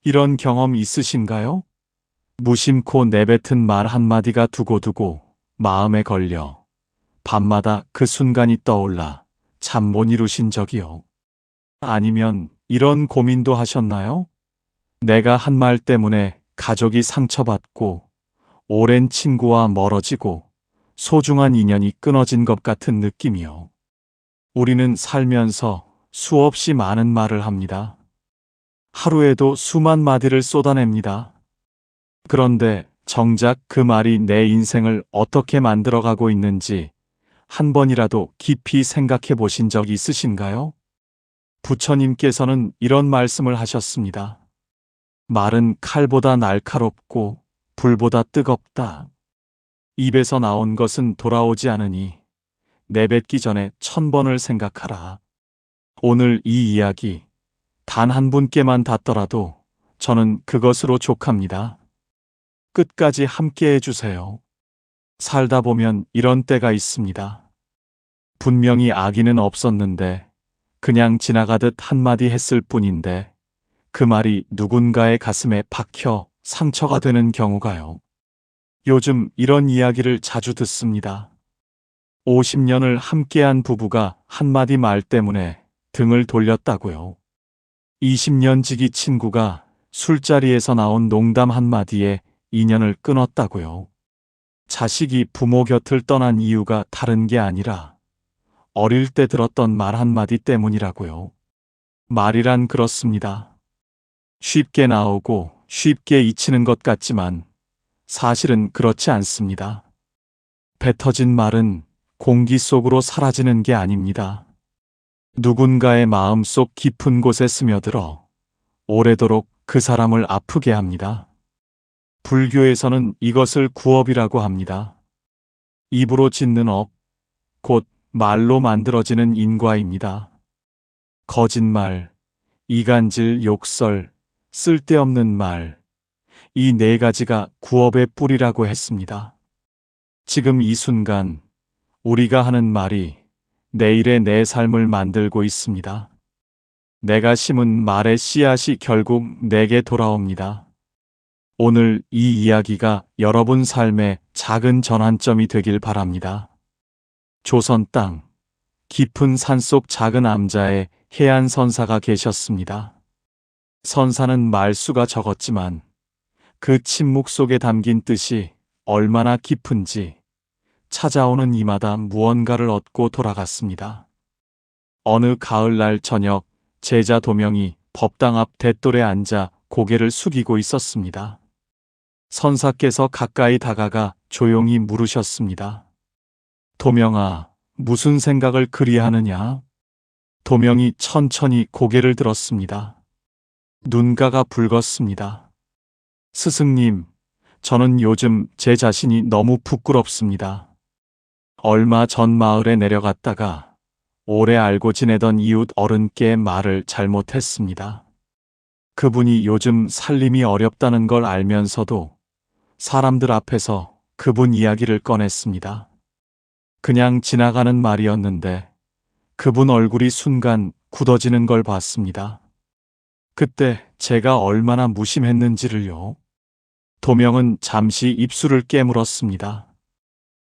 이런 경험 있으신가요? 무심코 내뱉은 말 한마디가 두고두고 마음에 걸려 밤마다 그 순간이 떠올라 잠 못 이루신 적이요. 아니면 이런 고민도 하셨나요? 내가 한 말 때문에 가족이 상처받고 오랜 친구와 멀어지고 소중한 인연이 끊어진 것 같은 느낌이요. 우리는 살면서 수없이 많은 말을 합니다. 하루에도 수만 마디를 쏟아냅니다. 그런데 정작 그 말이 내 인생을 어떻게 만들어가고 있는지 한 번이라도 깊이 생각해 보신 적 있으신가요? 부처님께서는 이런 말씀을 하셨습니다. 말은 칼보다 날카롭고 불보다 뜨겁다. 입에서 나온 것은 돌아오지 않으니 내뱉기 전에 1000번을 생각하라. 오늘 이 이야기 단 한 분께만 닿더라도 저는 그것으로 족합니다. 끝까지 함께 해주세요. 살다 보면 이런 때가 있습니다. 분명히 악의는 없었는데 그냥 지나가듯 한마디 했을 뿐인데 그 말이 누군가의 가슴에 박혀 상처가 되는 경우가요. 요즘 이런 이야기를 자주 듣습니다. 50년을 함께한 부부가 한마디 말 때문에 등을 돌렸다고요. 20년 지기 친구가 술자리에서 나온 농담 한마디에 인연을 끊었다고요. 자식이 부모 곁을 떠난 이유가 다른 게 아니라 어릴 때 들었던 말 한마디 때문이라고요. 말이란 그렇습니다. 쉽게 나오고 쉽게 잊히는 것 같지만 사실은 그렇지 않습니다. 뱉어진 말은 공기 속으로 사라지는 게 아닙니다. 누군가의 마음속 깊은 곳에 스며들어 오래도록 그 사람을 아프게 합니다. 불교에서는 이것을 구업이라고 합니다. 입으로 짓는 업, 곧 말로 만들어지는 인과입니다. 거짓말, 이간질, 욕설, 쓸데없는 말, 이 네 가지가 구업의 뿌리라고 했습니다. 지금 이 순간 우리가 하는 말이 내일의 내 삶을 만들고 있습니다. 내가 심은 말의 씨앗이 결국 내게 돌아옵니다. 오늘 이 이야기가 여러분 삶의 작은 전환점이 되길 바랍니다. 조선 땅, 깊은 산속 작은 암자에 해안 선사가 계셨습니다. 선사는 말수가 적었지만 그 침묵 속에 담긴 뜻이 얼마나 깊은지 찾아오는 이마다 무언가를 얻고 돌아갔습니다. 어느 가을날 저녁 제자 도명이 법당 앞 돛돌에 앉아 고개를 숙이고 있었습니다. 선사께서 가까이 다가가 조용히 물으셨습니다. 도명아, 무슨 생각을 그리 하느냐? 도명이 천천히 고개를 들었습니다. 눈가가 붉었습니다. 스승님, 저는 요즘 제 자신이 너무 부끄럽습니다. 얼마 전 마을에 내려갔다가 오래 알고 지내던 이웃 어른께 말을 잘못했습니다. 그분이 요즘 살림이 어렵다는 걸 알면서도 사람들 앞에서 그분 이야기를 꺼냈습니다. 그냥 지나가는 말이었는데 그분 얼굴이 순간 굳어지는 걸 봤습니다. 그때 제가 얼마나 무심했는지를요. 도명은 잠시 입술을 깨물었습니다.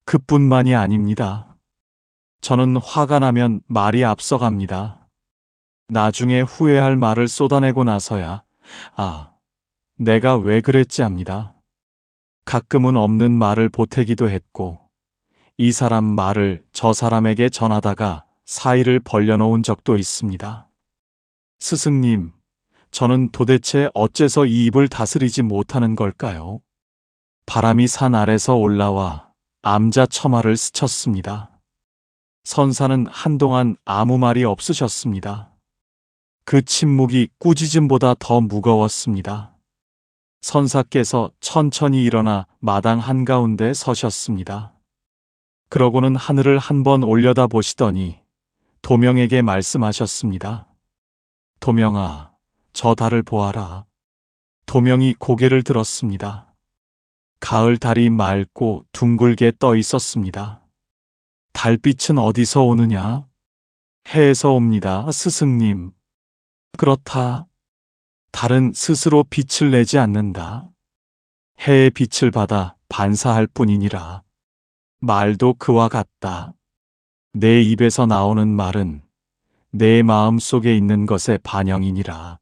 그뿐만이 아닙니다. 저는 화가 나면 말이 앞서갑니다. 나중에 후회할 말을 쏟아내고 나서야 내가 왜 그랬지 합니다. 가끔은 없는 말을 보태기도 했고 이 사람 말을 저 사람에게 전하다가 사이를 벌려놓은 적도 있습니다. 스승님, 저는 도대체 어째서 이 입을 다스리지 못하는 걸까요? 바람이 산 아래서 올라와 암자 처마를 스쳤습니다. 선사는 한동안 아무 말이 없으셨습니다. 그 침묵이 꾸짖음보다 더 무거웠습니다. 선사께서 천천히 일어나 마당 한가운데 서셨습니다. 그러고는 하늘을 한번 올려다 보시더니 도명에게 말씀하셨습니다. 도명아, 저 달을 보아라. 도명이 고개를 들었습니다. 가을 달이 맑고 둥글게 떠 있었습니다. 달빛은 어디서 오느냐? 해에서 옵니다, 스승님. 그렇다. 달은 스스로 빛을 내지 않는다. 해의 빛을 받아 반사할 뿐이니라. 말도 그와 같다. 내 입에서 나오는 말은 내 마음 속에 있는 것의 반영이니라.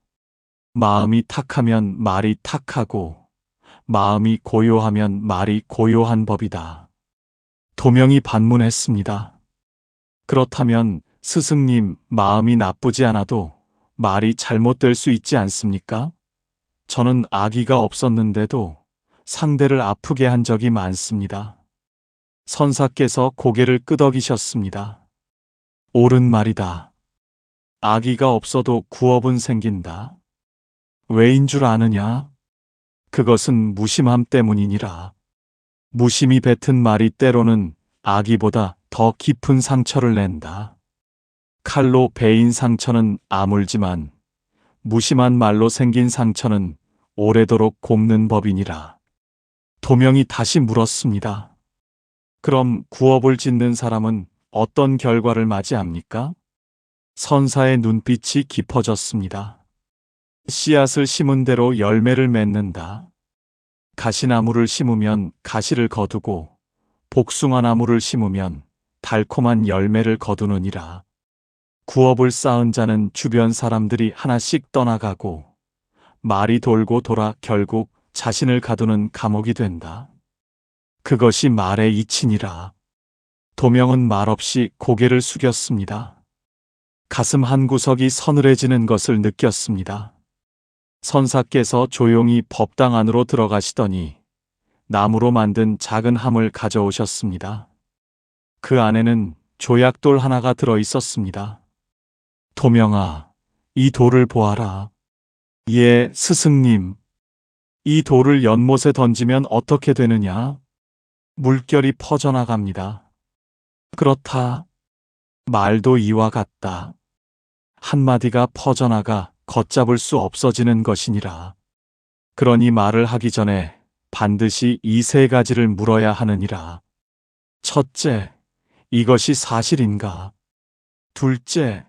마음이 탁하면 말이 탁하고 마음이 고요하면 말이 고요한 법이다. 도명이 반문했습니다. 그렇다면 스승님, 마음이 나쁘지 않아도 말이 잘못될 수 있지 않습니까? 저는 악의가 없었는데도 상대를 아프게 한 적이 많습니다. 선사께서 고개를 끄덕이셨습니다. 옳은 말이다. 악의가 없어도 구업은 생긴다. 왜인 줄 아느냐? 그것은 무심함 때문이니라. 무심히 뱉은 말이 때로는 악의보다 더 깊은 상처를 낸다. 칼로 베인 상처는 아물지만 무심한 말로 생긴 상처는 오래도록 곱는 법이니라. 도명이 다시 물었습니다. 그럼 구업을 짓는 사람은 어떤 결과를 맞이합니까? 선사의 눈빛이 깊어졌습니다. 씨앗을 심은 대로 열매를 맺는다. 가시나무를 심으면 가시를 거두고 복숭아 나무를 심으면 달콤한 열매를 거두느니라. 구업을 쌓은 자는 주변 사람들이 하나씩 떠나가고 말이 돌고 돌아 결국 자신을 가두는 감옥이 된다. 그것이 말의 이치니라. 도명은 말없이 고개를 숙였습니다. 가슴 한구석이 서늘해지는 것을 느꼈습니다. 선사께서 조용히 법당 안으로 들어가시더니 나무로 만든 작은 함을 가져오셨습니다. 그 안에는 조약돌 하나가 들어 있었습니다. 도명아, 이 돌을 보아라. 예, 스승님. 이 돌을 연못에 던지면 어떻게 되느냐? 물결이 퍼져나갑니다. 그렇다. 말도 이와 같다. 한마디가 퍼져나가 걷잡을 수 없어지는 것이니라. 그러니 말을 하기 전에 반드시 이 세 가지를 물어야 하느니라. 첫째, 이것이 사실인가? 둘째,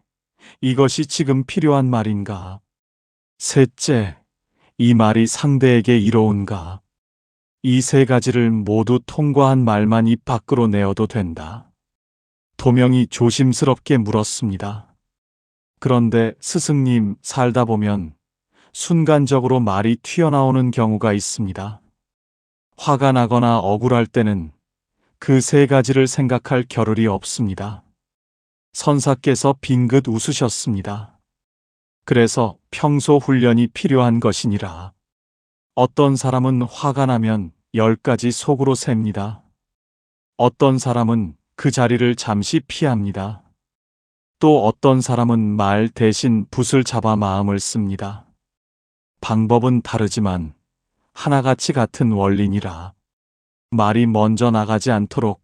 이것이 지금 필요한 말인가? 셋째, 이 말이 상대에게 이로운가? 이 세 가지를 모두 통과한 말만 입 밖으로 내어도 된다. 도명이 조심스럽게 물었습니다. 그런데 스승님, 살다 보면 순간적으로 말이 튀어나오는 경우가 있습니다. 화가 나거나 억울할 때는 그 세 가지를 생각할 겨를이 없습니다. 선사께서 빙긋 웃으셨습니다. 그래서 평소 훈련이 필요한 것이니라. 어떤 사람은 화가 나면 10가지 속으로 셉니다. 어떤 사람은 그 자리를 잠시 피합니다. 또 어떤 사람은 말 대신 붓을 잡아 마음을 씁니다. 방법은 다르지만 하나같이 같은 원리니라. 말이 먼저 나가지 않도록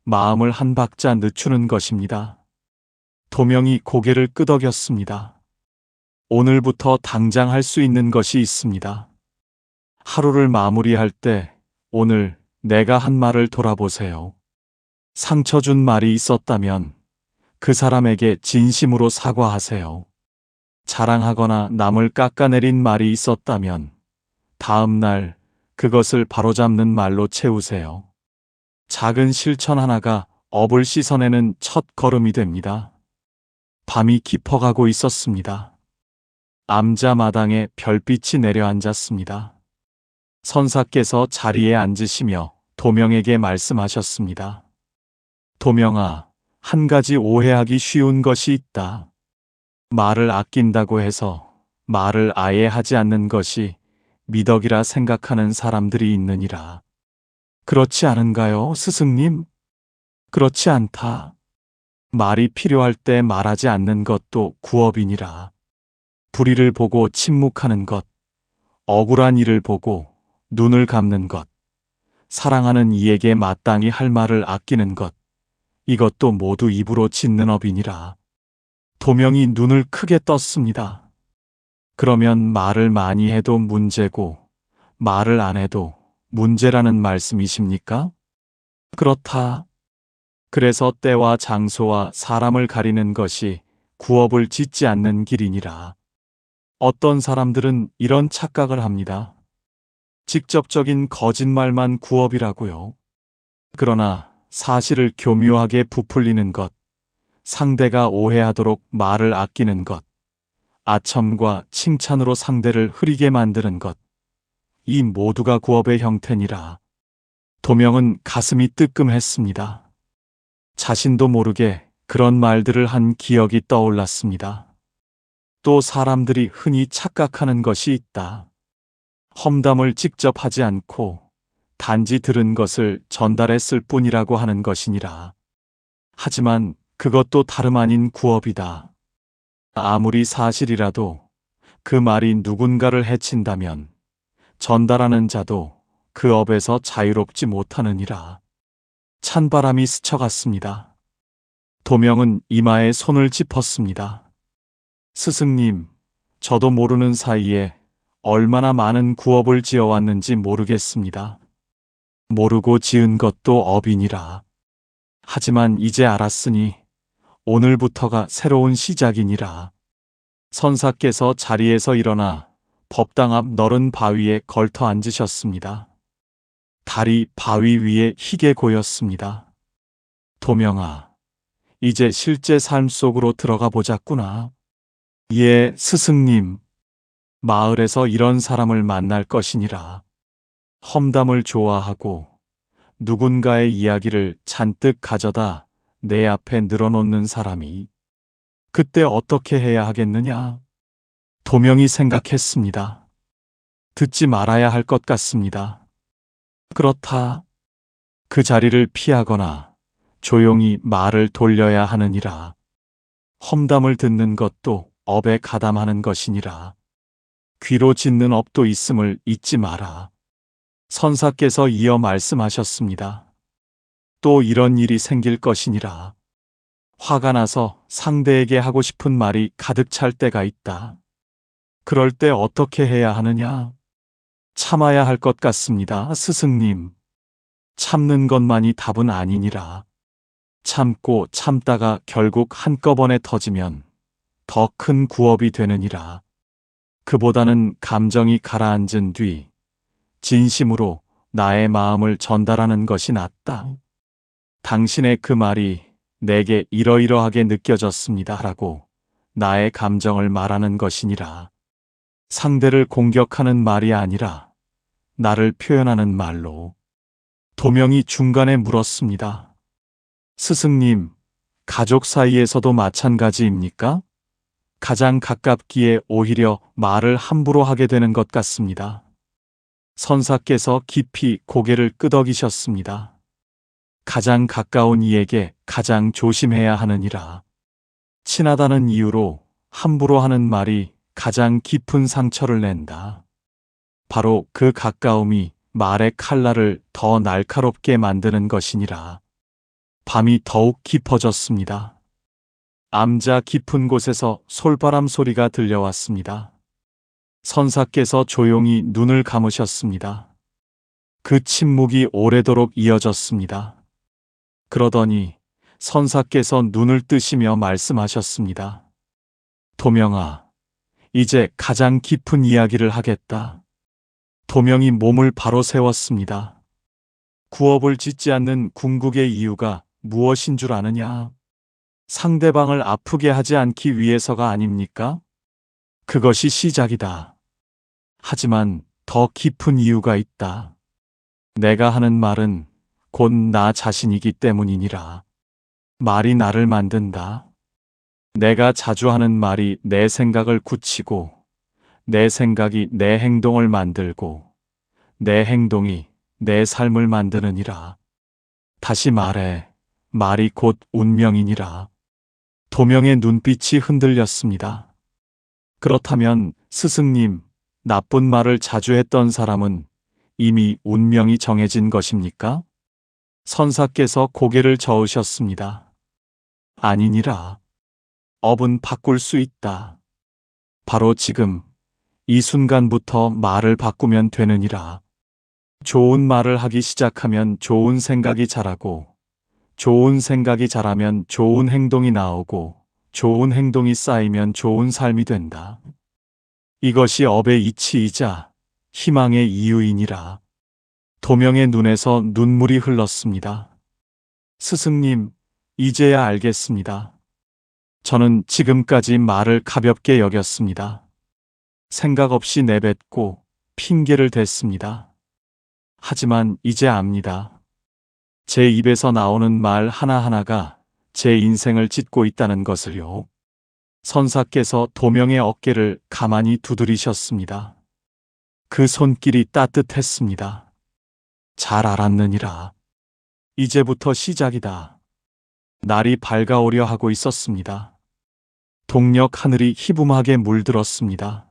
마음을 한 박자 늦추는 것입니다. 도명이 고개를 끄덕였습니다. 오늘부터 당장 할 수 있는 것이 있습니다. 하루를 마무리할 때 오늘 내가 한 말을 돌아보세요. 상처 준 말이 있었다면 그 사람에게 진심으로 사과하세요. 자랑하거나 남을 깎아내린 말이 있었다면 다음 날 그것을 바로잡는 말로 채우세요. 작은 실천 하나가 업을 씻어내는 첫 걸음이 됩니다. 밤이 깊어가고 있었습니다. 암자 마당에 별빛이 내려앉았습니다. 선사께서 자리에 앉으시며 도명에게 말씀하셨습니다. 도명아, 한 가지 오해하기 쉬운 것이 있다. 말을 아낀다고 해서 말을 아예 하지 않는 것이 미덕이라 생각하는 사람들이 있느니라. 그렇지 않은가요, 스승님? 그렇지 않다. 말이 필요할 때 말하지 않는 것도 구업이니라. 불의를 보고 침묵하는 것, 억울한 일을 보고 눈을 감는 것, 사랑하는 이에게 마땅히 할 말을 아끼는 것, 이것도 모두 입으로 짓는 업이니라. 도명이 눈을 크게 떴습니다. 그러면 말을 많이 해도 문제고 말을 안 해도 문제라는 말씀이십니까? 그렇다. 그래서 때와 장소와 사람을 가리는 것이 구업을 짓지 않는 길이니라. 어떤 사람들은 이런 착각을 합니다. 직접적인 거짓말만 구업이라고요. 그러나 사실을 교묘하게 부풀리는 것, 상대가 오해하도록 말을 아끼는 것, 아첨과 칭찬으로 상대를 흐리게 만드는 것, 이 모두가 구업의 형태니라. 도명은 가슴이 뜨끔했습니다. 자신도 모르게 그런 말들을 한 기억이 떠올랐습니다. 또 사람들이 흔히 착각하는 것이 있다. 험담을 직접 하지 않고 단지 들은 것을 전달했을 뿐이라고 하는 것이니라. 하지만 그것도 다름 아닌 구업이다. 아무리 사실이라도 그 말이 누군가를 해친다면 전달하는 자도 그 업에서 자유롭지 못하느니라. 찬바람이 스쳐갔습니다. 도명은 이마에 손을 짚었습니다. 스승님, 저도 모르는 사이에 얼마나 많은 구업을 지어왔는지 모르겠습니다. 모르고 지은 것도 업이니라. 하지만 이제 알았으니 오늘부터가 새로운 시작이니라. 선사께서 자리에서 일어나 법당 앞 너른 바위에 걸터 앉으셨습니다. 달이 바위 위에 희게 고였습니다. 도명아, 이제 실제 삶 속으로 들어가 보자꾸나. 예, 스승님. 마을에서 이런 사람을 만날 것이니라. 험담을 좋아하고 누군가의 이야기를 잔뜩 가져다 내 앞에 늘어놓는 사람이 그때 어떻게 해야 하겠느냐? 도명이 생각했습니다. 듣지 말아야 할 것 같습니다. 그렇다. 그 자리를 피하거나 조용히 말을 돌려야 하느니라. 험담을 듣는 것도 업에 가담하는 것이니라. 귀로 짓는 업도 있음을 잊지 마라. 선사께서 이어 말씀하셨습니다. 또 이런 일이 생길 것이니라. 화가 나서 상대에게 하고 싶은 말이 가득 찰 때가 있다. 그럴 때 어떻게 해야 하느냐? 참아야 할 것 같습니다, 스승님. 참는 것만이 답은 아니니라. 참고 참다가 결국 한꺼번에 터지면 더 큰 구업이 되느니라. 그보다는 감정이 가라앉은 뒤 진심으로 나의 마음을 전달하는 것이 낫다. 당신의 그 말이 내게 이러이러하게 느껴졌습니다. 라고 나의 감정을 말하는 것이니라. 상대를 공격하는 말이 아니라 나를 표현하는 말로. 도명이 중간에 물었습니다. 스승님, 가족 사이에서도 마찬가지입니까? 가장 가깝기에 오히려 말을 함부로 하게 되는 것 같습니다. 선사께서 깊이 고개를 끄덕이셨습니다. 가장 가까운 이에게 가장 조심해야 하느니라. 친하다는 이유로 함부로 하는 말이 가장 깊은 상처를 낸다. 바로 그 가까움이 말의 칼날을 더 날카롭게 만드는 것이니라. 밤이 더욱 깊어졌습니다. 암자 깊은 곳에서 솔바람 소리가 들려왔습니다. 선사께서 조용히 눈을 감으셨습니다. 그 침묵이 오래도록 이어졌습니다. 그러더니 선사께서 눈을 뜨시며 말씀하셨습니다. 도명아, 이제 가장 깊은 이야기를 하겠다. 도명이 몸을 바로 세웠습니다. 구업을 짓지 않는 궁극의 이유가 무엇인 줄 아느냐? 상대방을 아프게 하지 않기 위해서가 아닙니까? 그것이 시작이다. 하지만 더 깊은 이유가 있다. 내가 하는 말은 곧 나 자신이기 때문이니라. 말이 나를 만든다. 내가 자주 하는 말이 내 생각을 굳히고, 내 생각이 내 행동을 만들고, 내 행동이 내 삶을 만드느니라. 다시 말해, 말이 곧 운명이니라. 도명의 눈빛이 흔들렸습니다. 그렇다면 스승님, 나쁜 말을 자주 했던 사람은 이미 운명이 정해진 것입니까? 선사께서 고개를 저으셨습니다. 아니니라. 업은 바꿀 수 있다. 바로 지금, 이 순간부터 말을 바꾸면 되느니라. 좋은 말을 하기 시작하면 좋은 생각이 자라고, 좋은 생각이 자라면 좋은 행동이 나오고, 좋은 행동이 쌓이면 좋은 삶이 된다. 이것이 업의 이치이자 희망의 이유이니라. 도명의 눈에서 눈물이 흘렀습니다. 스승님, 이제야 알겠습니다. 저는 지금까지 말을 가볍게 여겼습니다. 생각 없이 내뱉고 핑계를 댔습니다. 하지만 이제 압니다. 제 입에서 나오는 말 하나하나가 제 인생을 짓고 있다는 것을요. 선사께서 도명의 어깨를 가만히 두드리셨습니다. 그 손길이 따뜻했습니다. 잘 알았느니라. 이제부터 시작이다. 날이 밝아오려 하고 있었습니다. 동력 하늘이 희붐하게 물들었습니다.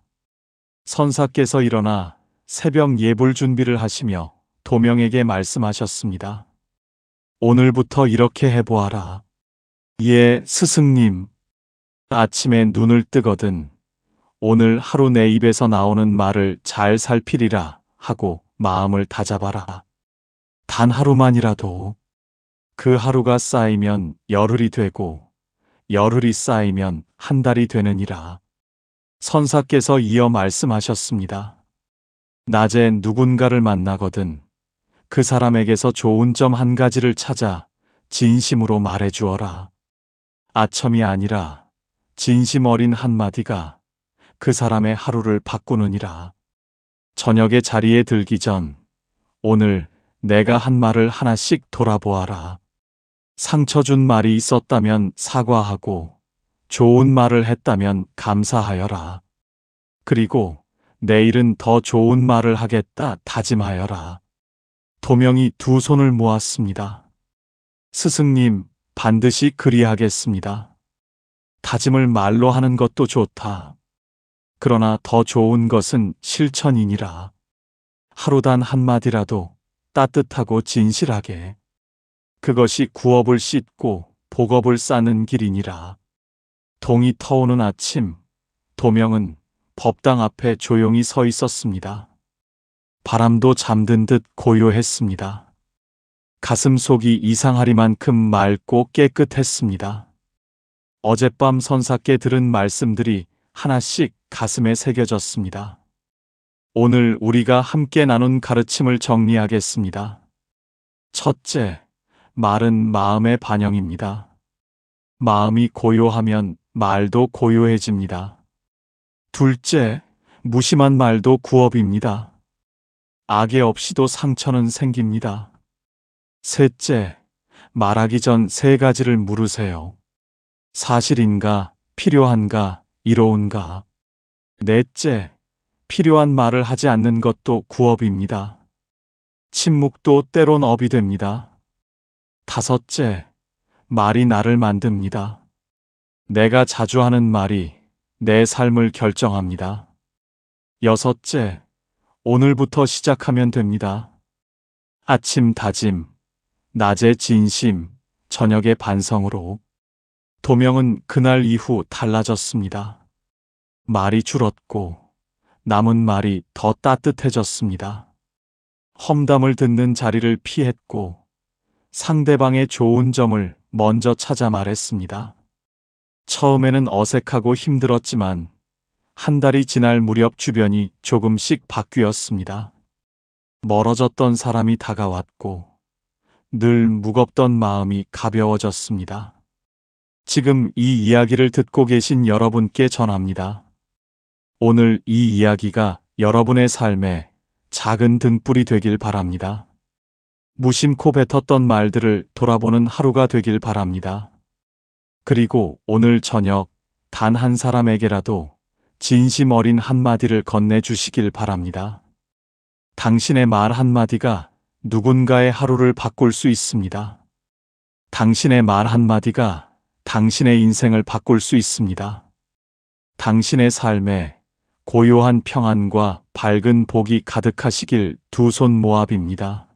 선사께서 일어나 새벽 예불 준비를 하시며 도명에게 말씀하셨습니다. 오늘부터 이렇게 해보아라. 예, 스승님. 아침에 눈을 뜨거든 오늘 하루 내 입에서 나오는 말을 잘 살피리라 하고 마음을 다잡아라. 단 하루만이라도. 그 하루가 쌓이면 열흘이 되고 열흘이 쌓이면 한 달이 되느니라. 선사께서 이어 말씀하셨습니다. 낮에 누군가를 만나거든 그 사람에게서 좋은 점 한 가지를 찾아 진심으로 말해 주어라. 아첨이 아니라 진심 어린 한마디가 그 사람의 하루를 바꾸느니라. 저녁에 자리에 들기 전 오늘 내가 한 말을 하나씩 돌아보아라. 상처 준 말이 있었다면 사과하고 좋은 말을 했다면 감사하여라. 그리고 내일은 더 좋은 말을 하겠다 다짐하여라. 도명이 두 손을 모았습니다. 스승님, 반드시 그리하겠습니다. 다짐을 말로 하는 것도 좋다. 그러나 더 좋은 것은 실천이니라. 하루 단 한마디라도 따뜻하고 진실하게. 그것이 구업을 씻고 복업을 쌓는 길이니라. 동이 터오는 아침, 도명은 법당 앞에 조용히 서 있었습니다. 바람도 잠든 듯 고요했습니다. 가슴속이 이상하리만큼 맑고 깨끗했습니다. 어젯밤 선사께 들은 말씀들이 하나씩 가슴에 새겨졌습니다. 오늘 우리가 함께 나눈 가르침을 정리하겠습니다. 첫째, 말은 마음의 반영입니다. 마음이 고요하면 말도 고요해집니다. 둘째, 무심한 말도 구업입니다. 악의 없이도 상처는 생깁니다. 셋째, 말하기 전 세 가지를 물으세요. 사실인가, 필요한가, 이로운가. 넷째, 필요한 말을 하지 않는 것도 구업입니다. 침묵도 때론 업이 됩니다. 다섯째, 말이 나를 만듭니다. 내가 자주 하는 말이 내 삶을 결정합니다. 여섯째, 오늘부터 시작하면 됩니다. 아침 다짐, 낮에 진심, 저녁에 반성으로. 도명은 그날 이후 달라졌습니다. 말이 줄었고 남은 말이 더 따뜻해졌습니다. 험담을 듣는 자리를 피했고 상대방의 좋은 점을 먼저 찾아 말했습니다. 처음에는 어색하고 힘들었지만 한 달이 지날 무렵 주변이 조금씩 바뀌었습니다. 멀어졌던 사람이 다가왔고 늘 무겁던 마음이 가벼워졌습니다. 지금 이 이야기를 듣고 계신 여러분께 전합니다. 오늘 이 이야기가 여러분의 삶에 작은 등불이 되길 바랍니다. 무심코 뱉었던 말들을 돌아보는 하루가 되길 바랍니다. 그리고 오늘 저녁 단 한 사람에게라도 진심 어린 한마디를 건네주시길 바랍니다. 당신의 말 한마디가 누군가의 하루를 바꿀 수 있습니다. 당신의 말 한마디가 당신의 인생을 바꿀 수 있습니다. 당신의 삶에 고요한 평안과 밝은 복이 가득하시길 두 손 모아 빕니다.